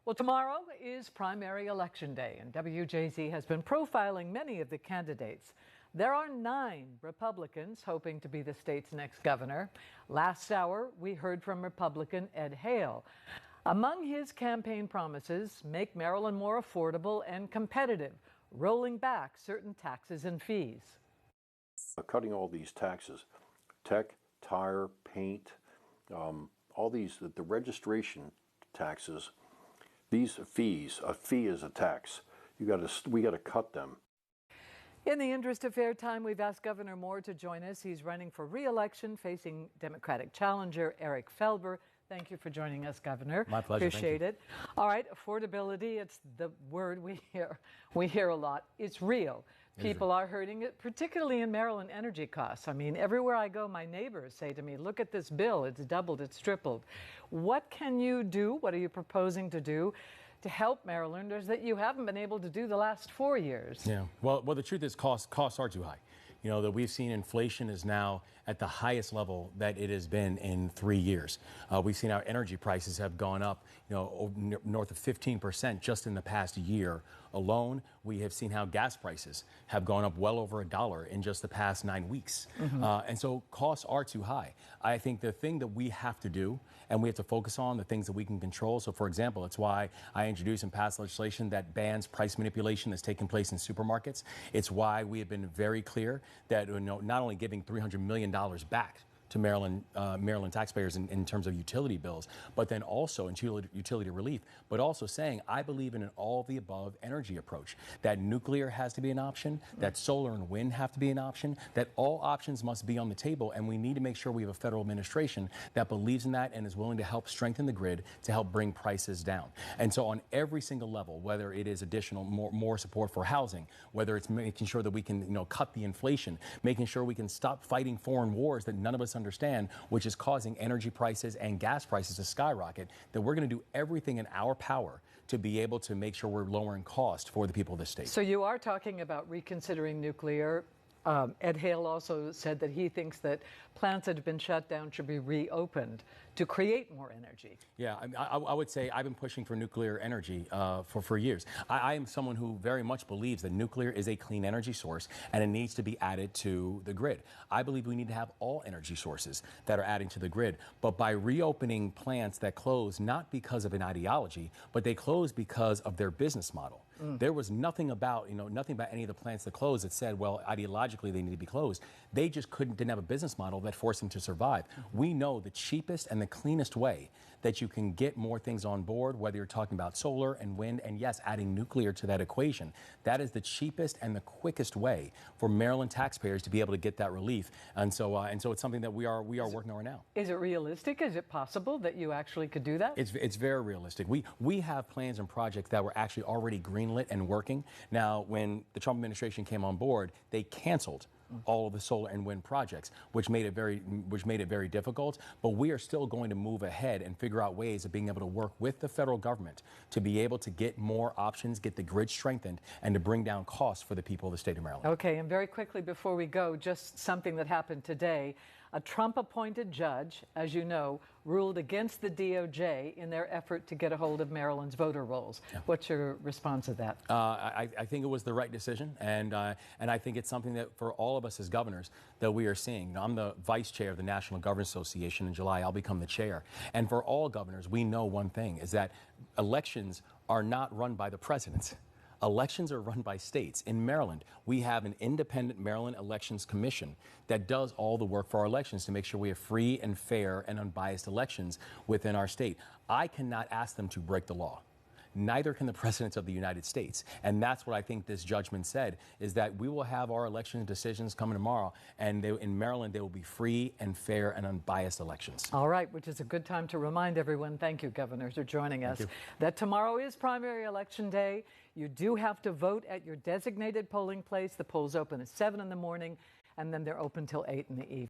Well, tomorrow is primary election day, and WJZ has been profiling many of the candidates. There are 9 Republicans hoping to be the state's next governor. Last hour, we heard from Republican Ed Hale. Among his campaign promises, make Maryland more affordable and competitive, rolling back certain taxes and fees. Cutting all these taxes, tech, tire, paint, all these, the registration taxes, these fees, a fee is a tax. We got to cut them. In the interest of fair time, we've asked Governor Moore to join us. He's running for re-election, facing Democratic challenger Eric Felber. Thank you for joining us, Governor. My pleasure. Appreciate it. All right, affordability, it's the word we hear a lot. It's real. People are hurting it, particularly in Maryland energy costs. I mean, everywhere I go, my neighbors say to me, look at this bill. It's doubled, it's tripled. What can you do? What are you proposing to do to help Marylanders that you haven't been able to do the last 4 years? Yeah, well, the truth is costs are too high. You know, that we've seen inflation is now at the highest level that it has been in 3 years. We've seen our energy prices have gone up, north of 15% just in the past year alone. We have seen how gas prices have gone up well over $1 in just the past 9 weeks. And so costs are too high. I think the thing that we have to do, and we have to focus on the things that we can control. So, for example, it's why I introduced and passed legislation that bans price manipulation that's taking place in supermarkets. It's why we have been very clear that not only giving $300 million back to Maryland taxpayers in terms of utility bills, but then also in utility relief, but also saying I believe in an all-of-the-above energy approach, that nuclear has to be an option, that solar and wind have to be an option, that all options must be on the table, and we need to make sure we have a federal administration that believes in that and is willing to help strengthen the grid to help bring prices down. And so on every single level, whether it is additional more support for housing, whether it's making sure that we can cut the inflation, making sure we can stop fighting foreign wars that none of us understand, which is causing energy prices and gas prices to skyrocket, that we're going to do everything in our power to be able to make sure we're lowering cost for the people of the state. So you are talking about reconsidering nuclear. Ed Hale also said that he thinks that plants that have been shut down should be reopened to create more energy. Yeah, I would say I've been pushing for nuclear energy for years. I am someone who very much believes that nuclear is a clean energy source and it needs to be added to the grid. I believe we need to have all energy sources that are adding to the grid. But by reopening plants that close not because of an ideology, but they close because of their business model. There was nothing about any of the plants that closed that said, well, ideologically they need to be closed. They just didn't have a business model that forced them to survive. We know the cheapest and the cleanest way that you can get more things on board, whether you're talking about solar and wind, and yes, adding nuclear to that equation. That is the cheapest and the quickest way for Maryland taxpayers to be able to get that relief. And so it's something that we are working on right now. Is it realistic? Is it possible that you actually could do that? It's very realistic. We have plans and projects that were actually already greenlit and working. Now, when the Trump administration came on board, they canceled all of the solar and wind projects, which made it very difficult. But we are still going to move ahead and figure out ways of being able to work with the federal government to be able to get more options, get the grid strengthened, and to bring down costs for the people of the state of Maryland. Okay, and very quickly before we go, just something that happened today. A Trump-appointed judge, as you know, ruled against the DOJ in their effort to get a hold of Maryland's voter rolls. Yeah. What's your response to that? I think it was the right decision, and I think it's something that for all of us as governors that we are seeing. I'm the vice chair of the National Governors Association. In July, I'll become the chair. And for all governors, we know one thing, is that elections are not run by the president. Elections are run by states. In Maryland, we have an independent Maryland Elections Commission that does all the work for our elections to make sure we have free and fair and unbiased elections within our state. I cannot ask them to break the law. Neither can the presidents of the United States. And that's what I think this judgment said, is that we will have our election decisions coming tomorrow, and in Maryland, they will be free and fair and unbiased elections. All right, which is a good time to remind everyone, thank you, governors, for joining us, that tomorrow is primary election day. You do have to vote at your designated polling place. The polls open at 7 in the morning, and then they're open till 8 in the evening.